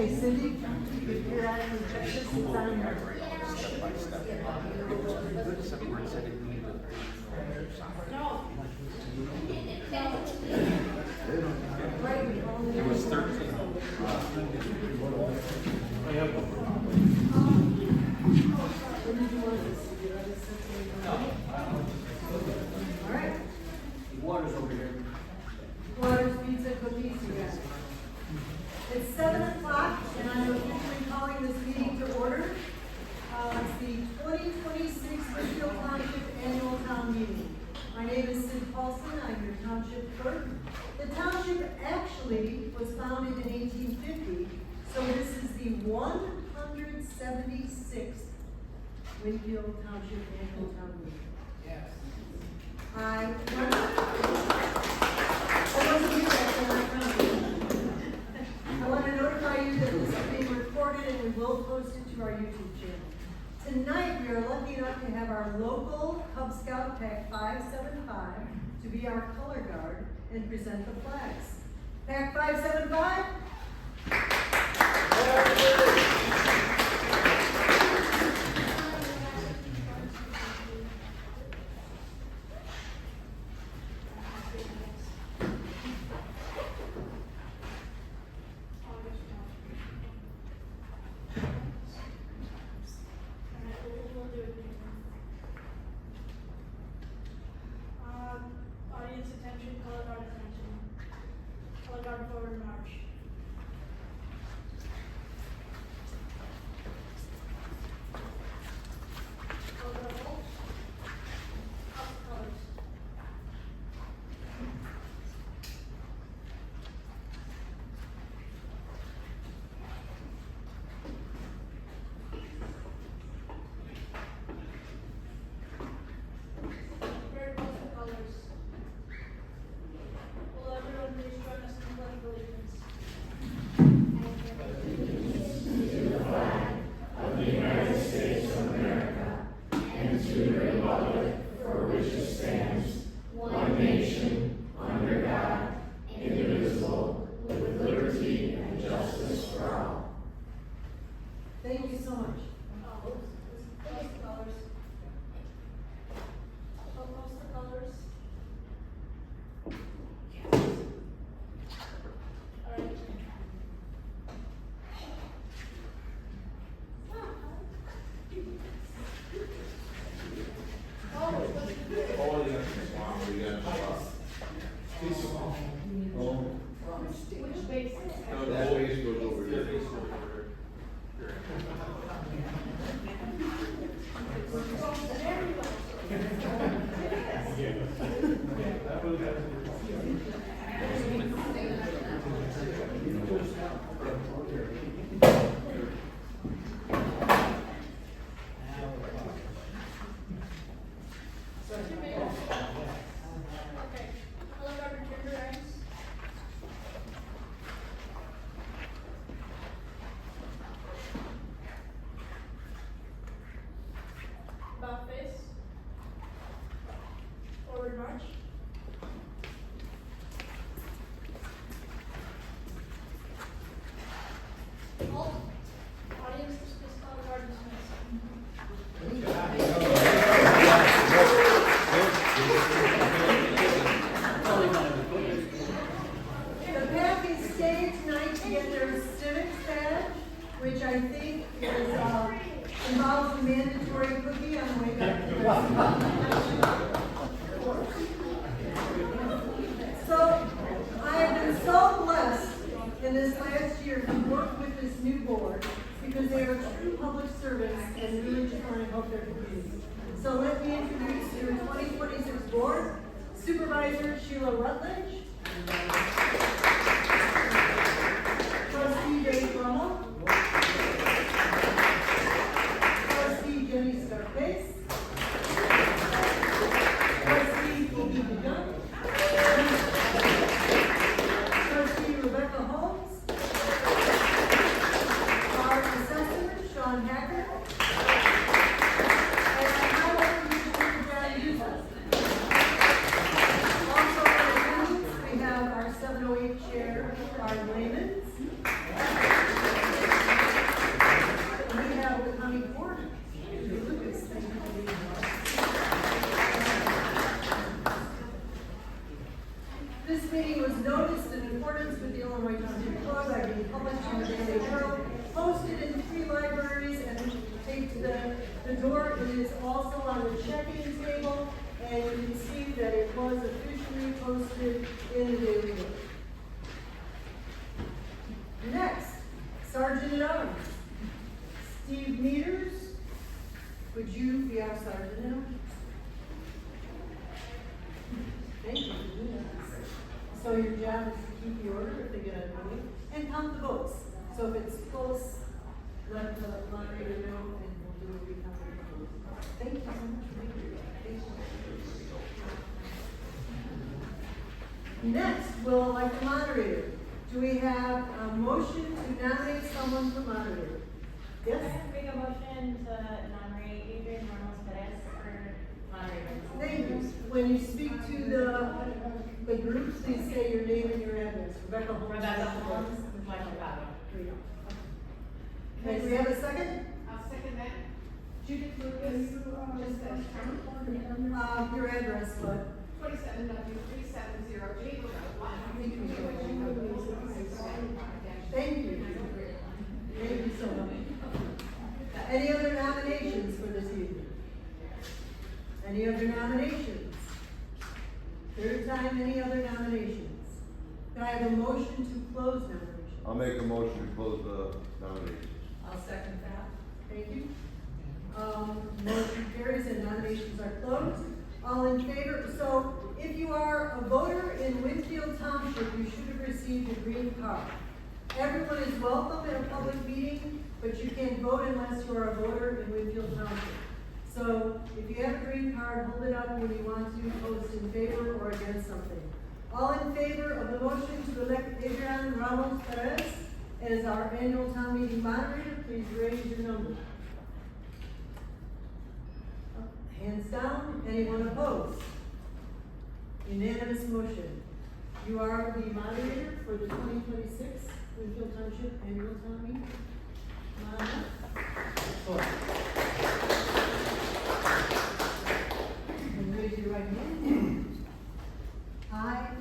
Okay, Cindy, you're actually checking this, it's on here. Step by step. It was pretty good, except where it said it needed a. It was 13. All right. Water's over here. Waters, pizza, cookies, you got it. It's 7 o'clock, and I'm officially calling this meeting to order. It's the 2026 Winfield Township Annual Town Meeting. My name is Sid Paulson. I'm your township clerk. The township actually was founded in 1850, so this is the 176th Winfield Township Annual Town Meeting. Yes. I wasn't here back then, I counted. I want to notify you that this is being recorded and we will post it to our YouTube channel. Tonight, we are lucky enough to have our local Cub Scout Pack 575 to be our color guard and present the flags. Pack 575. Audience attention, color guard attention. Color guard forward march. Color guard hold. Up colors. Very close to colors. Will everyone please join us in the pledge of allegiance? Thank you so much. Close the colors. Close the colors. All right. Which base? That base goes over here. Okay. Color guard return to ranks. About face. Forward march. Halt. Audience dismiss, color guard dismiss. The pack is staying tonight to get their civics badge, which I think is, involves a mandatory cookie on the way back to the So, I have been so blessed in this last year to work with this new board because they are true public servants and really just want to help their community. So let me introduce your 2026 board. Supervisor Sheila Rutledge. Trustee Dave Rummel. Trustee Jenny Scarface. Trustee Phoebe DeGun. Trustee Rebecca Holmes. Our assessor, Sean Hacker. And our highway commissioner, John Yuzas. Also in attendance, we have our 708 chair, Barb Lamons. This meeting was noticed in accordance with the Illinois Township Code by being published in the Daily Herald, posted in 3 libraries, and taped to the door. It is also on the check-in table, and you can see that it was officially posted in the Daily Herald. Next, Sergeant at Arms, Steve Meters. Would you be our sergeant now? Thank you for doing that. So your job is to keep the order if they get annoyed, and count the votes. So if it's close, let the moderator know, and we'll do a recount of the votes. Thank you so much for being here. Thank you. Next, we'll elect a moderator. Do we have a motion to nominate someone for moderator? Yes? I make a motion to nominate Adrian Ramos Perez for moderator. Thank you. When you speak to the group, please say your name and your address. Rebecca Holmes. Rebecca Holmes, my Chicago. There you go. Okay, do we have a second? I'll second that. Judith Lucas, just that. Your address, but. 27W370J Road. Thank you. Thank you so much. Any other nominations for this evening? Any other nominations? Third time, any other nominations? Can I have a motion to close nominations? I'll make a motion to close the nominations. I'll second that. Thank you. Motion carries and nominations are closed. All in favor? So if you are a voter in Winfield Township, you should have received a green card. Everyone is welcome at a public meeting, but you can't vote unless you are a voter in Winfield Township. So if you have a green card, hold it up when you want to post in favor or against something. All in favor of the motion to elect Adrian Ramos Perez as our annual town meeting moderator, please raise your number. Hands down. Anyone opposed? Unanimous motion. You are the moderator for the 2026 Winfield Township Annual Town Meeting. Come on up. And raise your right hand. I,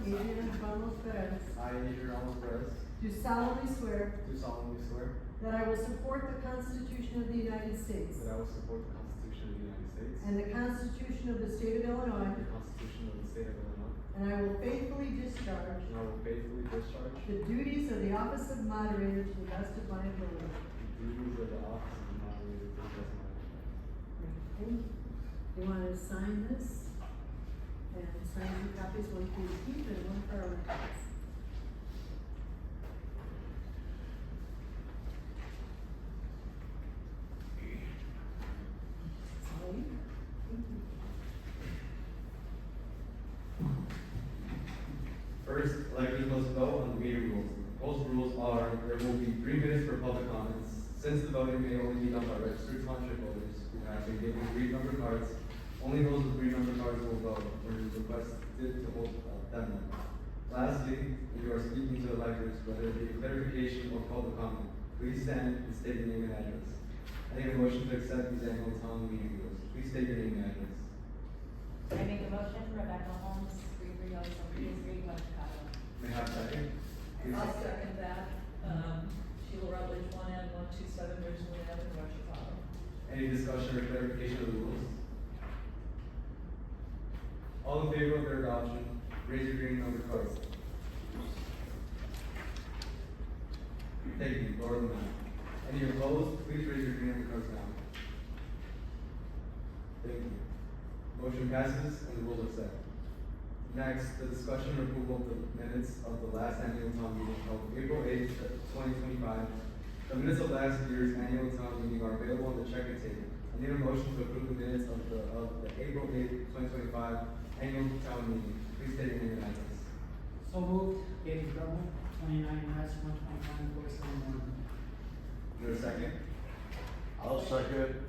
Adrian Ramos Perez, I, Adrian Ramos Perez, do solemnly swear do solemnly swear that I will support the Constitution of the United States that I will support the Constitution of the United States and the Constitution of the State of Illinois, and the Constitution of the State of Illinois, and I will faithfully discharge and I will faithfully discharge the duties of the office of moderator to the best of my ability. the duties of the office of the moderator to the best of my ability. Okay. You want to sign this? And sign 2 copies, one for you to keep and one for our records. All you. Thank you. First, electors must vote on the meeting rules. Those rules are, there will be 3 minutes for public comments. Since the voting may only be done by registered township voters who have been given green number cards, only those with green number cards will vote when requested to hold them. Lastly, if you are speaking to electors, whether it be a clarification or public comment, please stand and state your name and address. I need a motion to accept these annual town meeting rules. Please state your name and address. I make a motion, Rebecca Holmes, 330 Sophia Street, West Chicago. May I have a second? Please. I'll second that. Sheila Rutledge, 1N127 Ridgewood Avenue, West Chicago. Any discussion or clarification of the rules? All in favor of their adoption, raise your green number cards. Thank you, lower them down. Any opposed, please raise your green number cards now. Thank you. Motion passes and the rules are set. Next, the discussion and approval of the minutes of the last annual town meeting held April 8th, 2025. The minutes of last year's annual town meeting are available on the check-in table. I need a motion to approve the minutes of the April 8th, 2025 annual town meeting. Please state your name and address. So moved. David Drummond, 29 West 129 471. Is there a second? I'll second.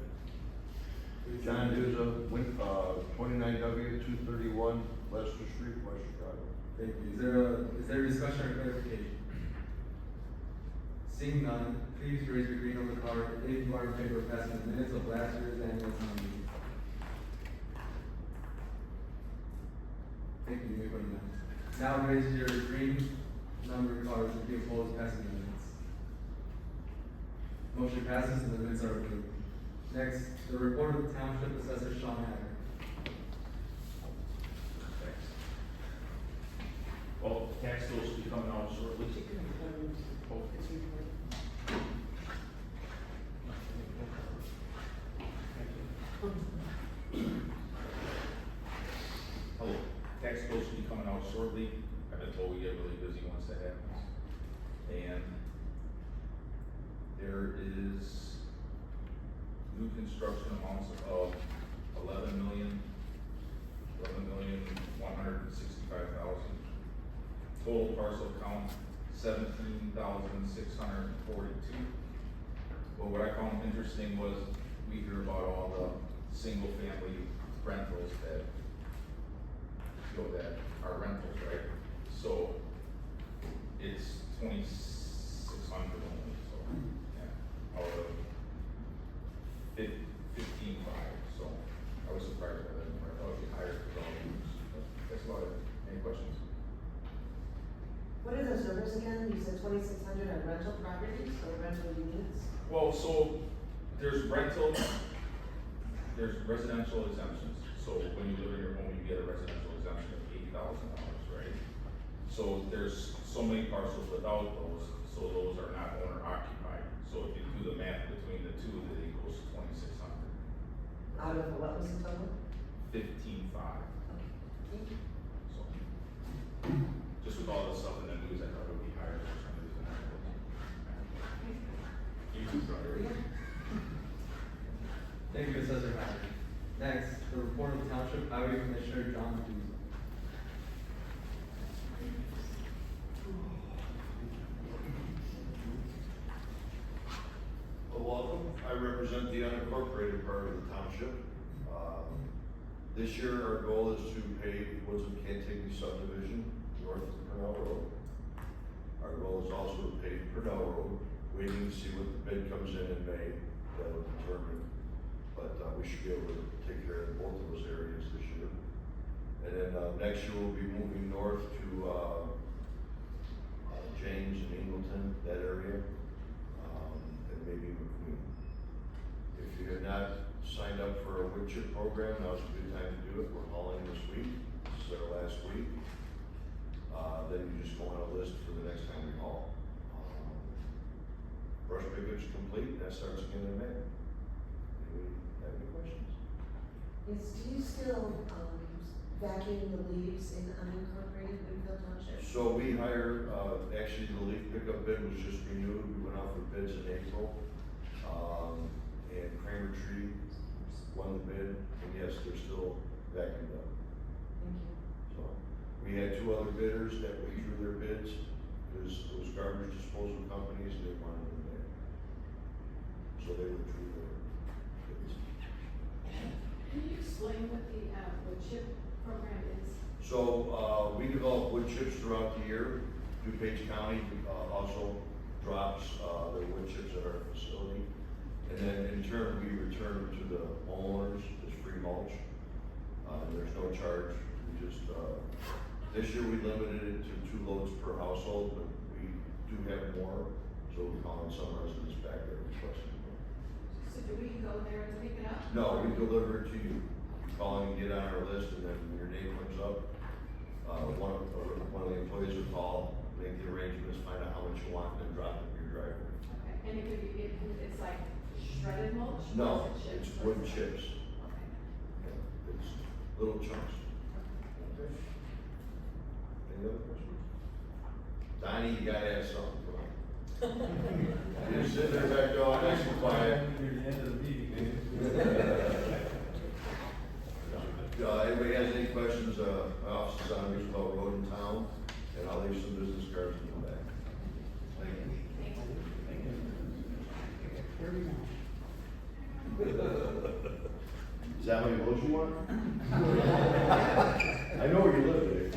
Please. John Duza, 29W 231 Lester Street, West Chicago. Thank you. Is there a discussion or clarification? Seeing none, please raise your green number card if you are in favor of passing the minutes of last year's annual town meeting. Thank you. You may vote now. Now raise your green number cards if you oppose passing the minutes. Motion passes and the minutes are approved. Next, the report of the Township Assessor Sean Hager. Well, tax bills will be coming out shortly. Hello, tax bills will be coming out shortly. I've been told we get really busy once that happens. And there is new construction amounts of 11,165,000. Total parcel count, 17,642. But what I found interesting was we hear about all the single family rentals that, that are rentals, right? So it's 2,600 only, so, yeah, out of 15,500, so I was surprised by that number. I thought it'd be higher for all these, but that's about it. Any questions? What are those numbers again? You said 2,600 are rental properties or rental units? Well, so there's rental, there's residential exemptions. So when you live in your home, you get a residential exemption of $80,000, right? So there's so many parcels without those, so those are not owner occupied. So if you do the math between the two, then it goes to 2,600. Out of what was the total? 15,500. Thank you. So just with all the stuff in the news, I thought it would be higher for some reason. You too, brother. Thank you, Assessor Hager. Next, the report of the Township Highway Commissioner John Duza. Well, welcome. I represent the unincorporated part of the township. This year, our goal is to pave Woods and Cantigny subdivision north of Purnell Road. Our goal is also to pave Purnell Road, waiting to see what the bid comes in May, that will determine. But we should be able to take care of both of those areas this year. And then next year, we'll be moving north to James and Ingleton, that area, and maybe McQueen. If you have not signed up for a wood chip program, now's a good time to do it. We're hauling this week. This is our last week. Then you just go on a list for the next time we haul. Brush pickup's complete. That starts again in May. Anybody have any questions? Do you still vacuum the leaves in unincorporated Winfield Township? So we hire, actually the leaf pickup bid was just renewed. We went out for bids in April. And Kramer Tree won the bid, and yes, they're still vacuumed up. Thank you. So, we had two other bidders that withdrew their bids, because those garbage disposal companies, they wanted them there. So they withdrew their bids. Can you explain what the wood chip program is? So, we develop wood chips throughout the year. DuPage County, also drops, their wood chips at our facility. And then in turn, we return them to the homeowners as free mulch. There's no charge. We just, this year we limited it to 2 loads per household, but we do have more. So we're calling some residents back there requesting more. So do we go there and pick it up? No, we deliver it to you. You call and get on our list, and then when your name comes up, one of the employees will call, make the arrangements, find out how much you want, and then drop it in your driveway. Okay, and it could be, it's like shredded mulch? No, Or is it it's chips? wood chips. Okay. Yeah, it's little chunks. Okay. Any other questions? Donnie, you gotta ask something, come on. You're sitting there back there, nice and quiet. Near the end of the meeting, man. Anybody has any questions, my office is on Roosevelt Road in town, and I'll leave some business cards in the back. Thank you. Where do you want? Is that how many votes you want? I know where you live, Dave.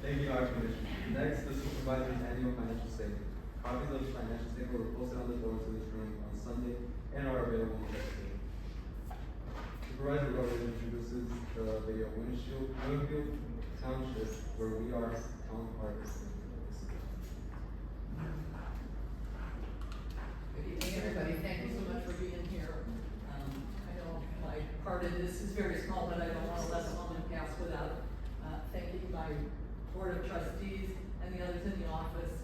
Thank you, our Commissioner. Next, the Supervisor's Annual Financial Statement. Copies of the financial statement were posted on the doors of this room on Sunday and are available in the Supervisor Rhodes introduces the video Winfield Township, where we are town partners. Good evening, everybody. Thank you so much for being here. I know my part of this is very small, but I don't want to let a moment pass without thanking my board of trustees and the others in the office.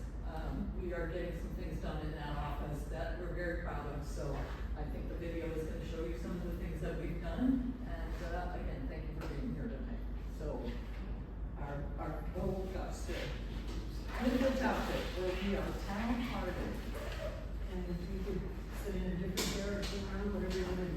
We are getting some things done in that office that we're very proud of. So I think the video is going to show you some of the things that we've done. And again, thank you for being here tonight. So our goal is to Winfield Township, where we are town hearted. And if you could sit in a different chair or sit around, whatever you want to do.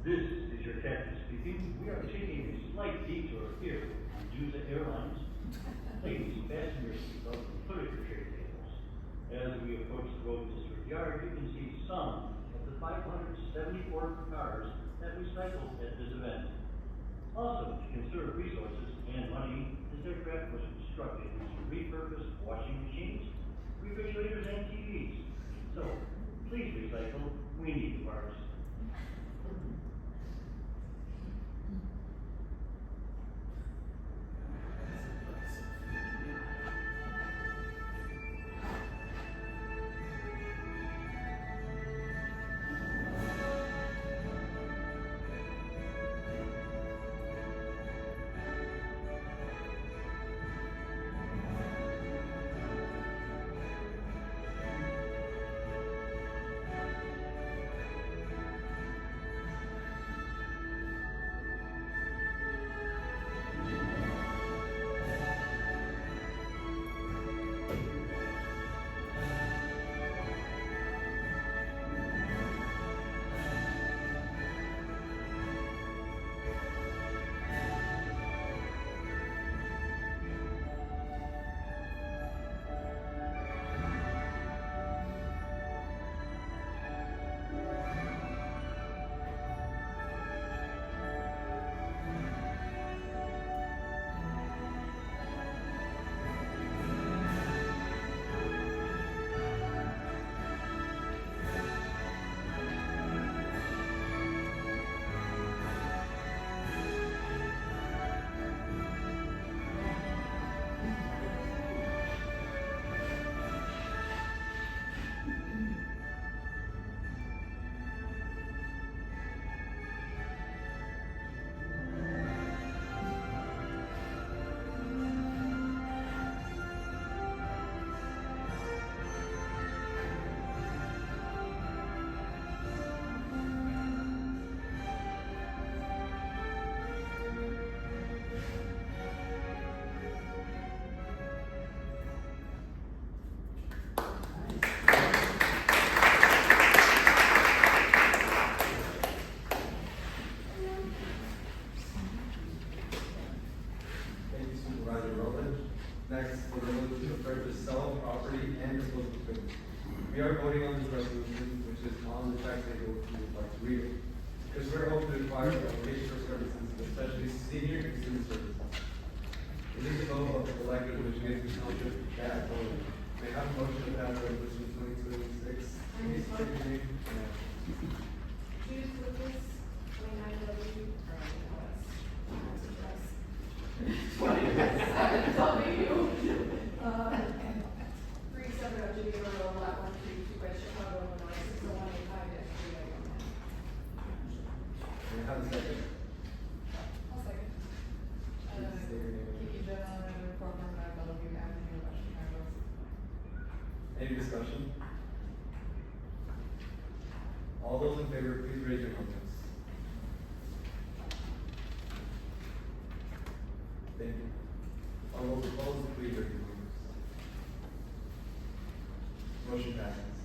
This is your captain speaking. We are taking a slight detour here on Juza Airlines. Ladies, fasten your seatbelts and put at your tray tables. As we approach the road district yard, you can see some of the 574 cars that recycled at this event. Also, to conserve resources and money, this aircraft was constructed using repurposed washing machines, refrigerators, and TVs. So, please recycle, we need the parts. Next, the resolution to purchase, sell property and dispose of equipment. We are voting on this resolution, which is on the tax table if you would like to read it. Because we're hoping to acquire a location for services, especially senior and student services. It is the vote of the elected which makes the township that vote. May I have a motion to pass resolution 2026? Please take your name and address. Jude Lucas, 29 W, May I have a second? I'll second. Please state your name. Kiki General Manager, Program Bellevue Avenue, Washington Road. Any discussion? All those in favor, please raise your hands. Thank you. All those opposed, please raise your hands. Motion passes.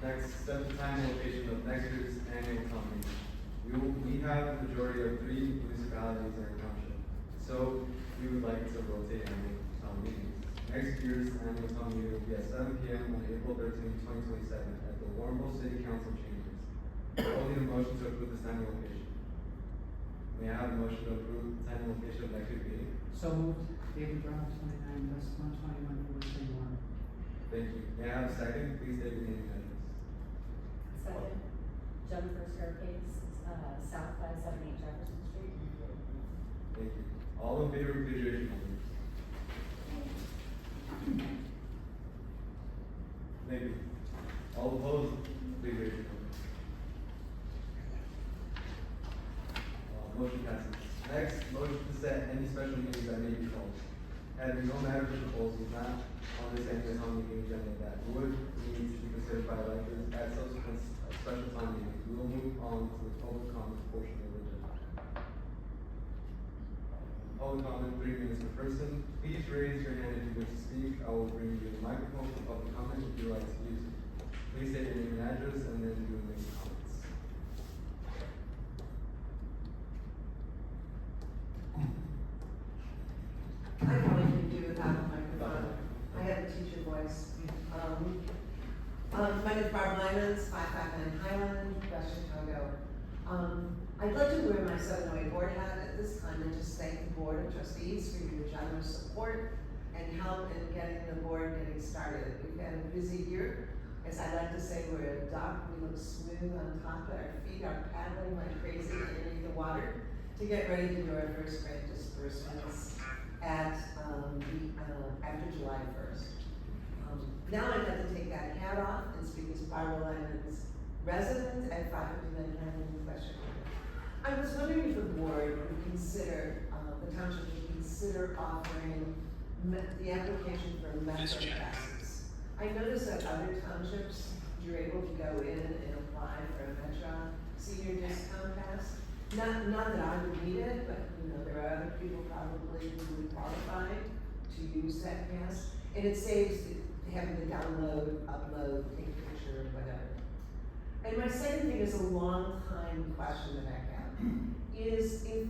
Next, set the time and location of next year's annual town meeting. We have the majority of 3 municipalities in our township, so we would like to rotate annual town meetings. Next year's annual town meeting will be at 7 p.m. on April 13, 2027 at the Warrenville City Council chambers. I'll need a motion to approve this time and location. May I have a motion to approve the time and location of next year's meeting? So moved. David Brown, 29 West 121 Forest Lane 1. Thank you. May I have a second? Please state your name and address. Second, Jennifer Scarface, South 578 Jefferson Street. Thank you. All in favor, please raise your hand. Thank you. All opposed, please raise your hand. Motion passes. Next, motion to set any special meetings that may be called. Having no matter for proposals not on this annual town meeting agenda that would need to be considered by electors at subsequent special town meetings, we will move on to the public comment portion of the agenda. Public comment, 3 minutes per person. Please raise your hand if you wish to speak. I will bring you the microphone for public comment if you would like to use it. Please state your name and address and then you will make comments. I probably can do without a microphone. I have a teacher voice. Simons, 559 Highland, West Chicago. I'd like to wear my 708 board hat at this time and just thank the Board of Trustees for your generous support and help in getting the board getting started. We've had a busy year. As I like to say, we're a duck, we look smooth on top, but our feet are paddling like crazy underneath the water to get ready to do our first grant disbursements at, after July 1st. Now I'd like to take that hat off and speak as Barbara Lyman's resident at 559 Highland, West Chicago. I was wondering if the board would consider, the township would consider offering the application for metro passes. I noticed that other townships, you're able to go in and apply for a metro senior discount pass. Not that I would need it, but there are other people probably who would qualify to use that pass. And it saves having to download, upload, take a picture, or whatever. And my second thing is a long time question that I have, is if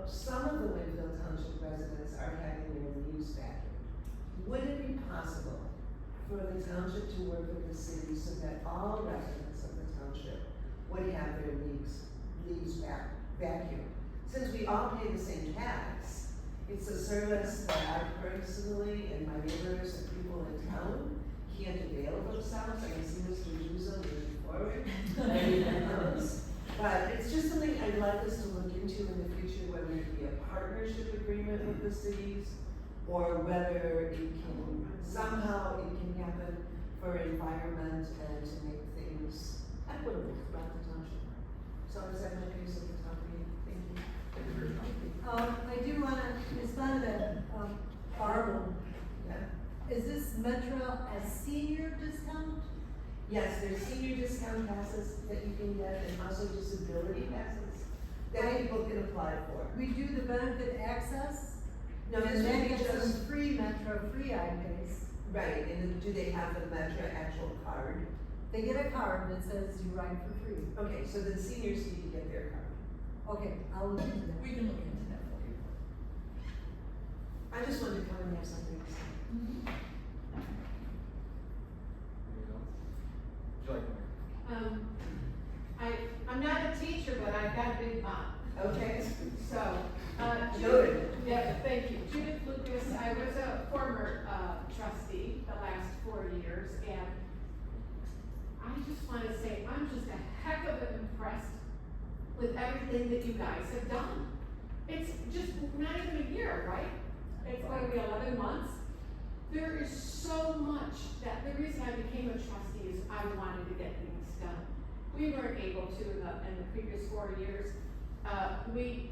some of the Winfield Township residents are having their leaves vacuumed, would it be possible for the township to work with the city so that all residents of the township would have their leaves vacuumed? Since we all pay the same tax, it's a service that I personally and my neighbors and people in town can't avail themselves. I can see Mr. Juzo moving forward. But it's just something I'd like us to look into in the future, whether it be a partnership agreement with the cities, or whether it can, somehow it can happen for environment and to make things equitable throughout the township. So is that my piece of the top of you? Thank you. I do wanna respond to that, Barbara. Yeah. Is this Metro a senior discount? Yes, there's senior discount passes that you can get, and also disability passes that people can apply for. We do the benefit access, No, this and would then be get just, some free Metro, free iPays. right, and do they have the Metro actual card? They get a card that says you ride for free. Okay, so the seniors need to get their card. Okay, I'll look into that. We can look into that for you. I just wanted to come and have something to say. Anything else? Would you like more? I'm not a teacher, but I've got a big mouth. Okay. So, Good. Judith, yeah, thank you. Judith Lucas, I was a former, trustee the last 4 years, and I just wanna say, I'm just a heck of impressed with everything that you guys have done. It's just not even a year, right? It's going to be 11 months. There is so much that, the reason I became a trustee is I wanted to get things done. We weren't able to in the previous 4 years. We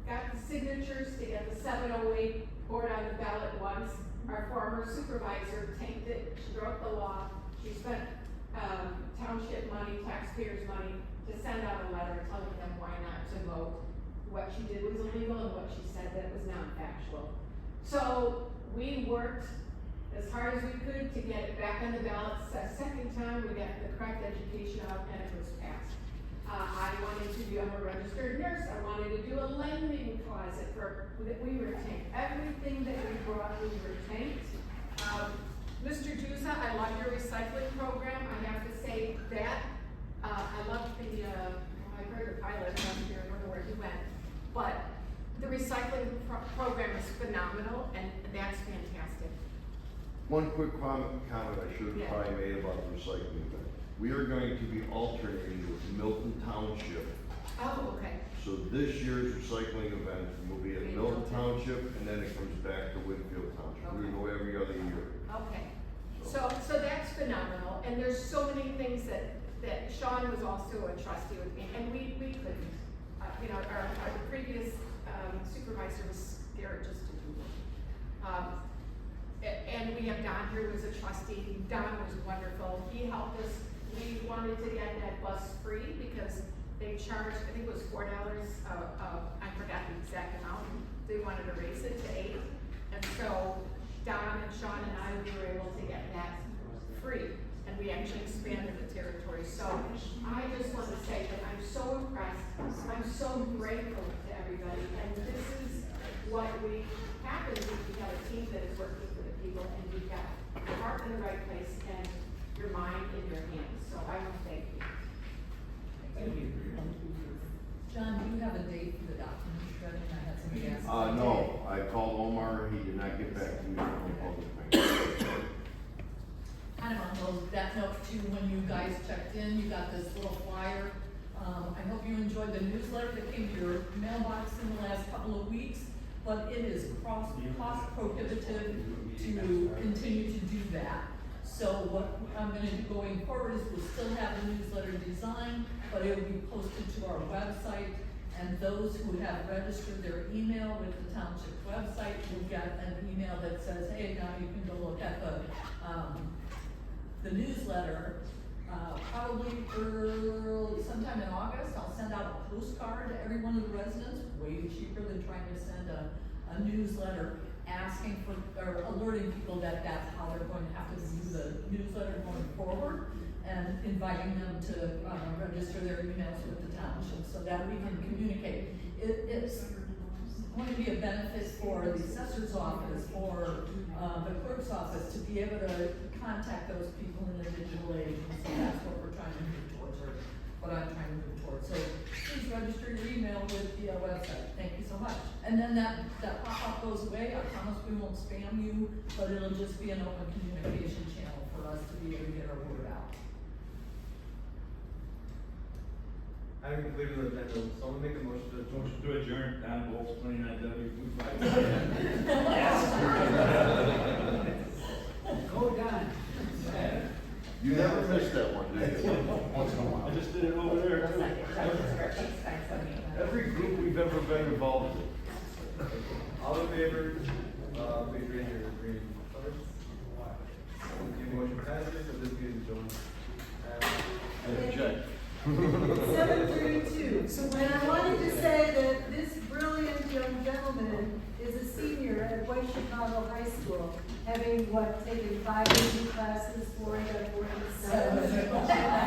got the signatures to get the 708 board on the ballot once. Our former supervisor tanked it, she broke the law, she spent township money, taxpayers' money, to send out a letter telling them why not to vote. What she did was illegal and what she said that was not factual. So we worked as hard as we could to get it back on the ballot. A second time, we got the correct education out and it was passed. I wanted to do, I'm a registered nurse, I wanted to do a lending closet that we retained. Everything that we brought, we retained. Mr. Juza, I love your recycling program. I have to say that. I love I heard the pilot last year, I don't know where he went. But the recycling program is phenomenal and that's fantastic. One quick comment I should have Yeah. probably made about the recycling thing. We are going to be alternating with Milton Township. Oh, okay. So this year's recycling event will be at In Milton Milton. Township, and then it comes back to Winfield Township. We go every other year. Okay. So that's phenomenal. And there's so many things that Sean was also a trustee with me, and we couldn't. Our previous supervisor was scared just to do it. And we have Don here, who was a trustee. Don was wonderful. He helped us. We wanted to get that bus free because they charged, I think it was $4, I forgot the exact amount. They wanted to raise it to $8. And so Don and Sean and I, we were able to get that free. And we actually expanded the territory. So I just want to say that I'm so impressed. I'm so grateful to everybody. And this is what we happen if we have a team that is working for the people and we've got the heart in the right place. And your mind in your hands, so I want to thank you. Thank you. John, do you have a date for the document shredding? I had somebody ask. No, I called Omar, he did not get back to me on public. Kind of on that note too, when you guys checked in, you got this little flyer. I hope you enjoyed the newsletter that came to your mailbox in the last couple of weeks, but it is cost prohibitive to continue to do that. So what I'm gonna do going forward is we'll still have the newsletter design, but it will be posted to our website, and those who have registered their email with the township website will get an email that says, hey, now you can go look at the newsletter. Probably sometime in August, I'll send out a postcard to every one of the residents, way cheaper than trying to send a newsletter asking for, or alerting people that that's how they're going to have to view the newsletter going forward, and inviting them to register their emails with the township so that we can communicate. It's going to be a benefit for the assessor's office, for the clerk's office to be able to contact those people in the digital age, and so that's what we're trying to move towards, or what I'm trying to move towards. So please register your email with the website. Thank you so much. And then that pop-up goes away. I promise we won't spam you, but it'll just be an open communication channel for us to be able to get our word out. Having completed the agenda, someone make a motion to adjourn. Motion to adjourn, Don Bolts, 29W, Food Fight. Go Don. You never missed that one, did you? Once in a I while. just did it over there too. Every group we've ever been involved in. All in favor, please raise your green cards. The motion passes, so this meeting is adjourned. I object. 7:32, and I wanted to say that this brilliant young gentleman is a senior at West Chicago High School, having taken 5 easy classes, 4 out of 47. I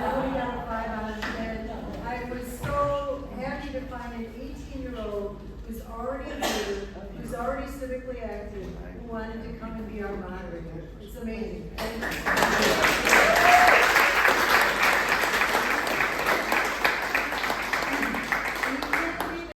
know he got a 5 out of 10. I was so happy to find an 18-year-old who's already here, who's already civically active, who wanted to come and be our moderator. It's amazing. Thank you.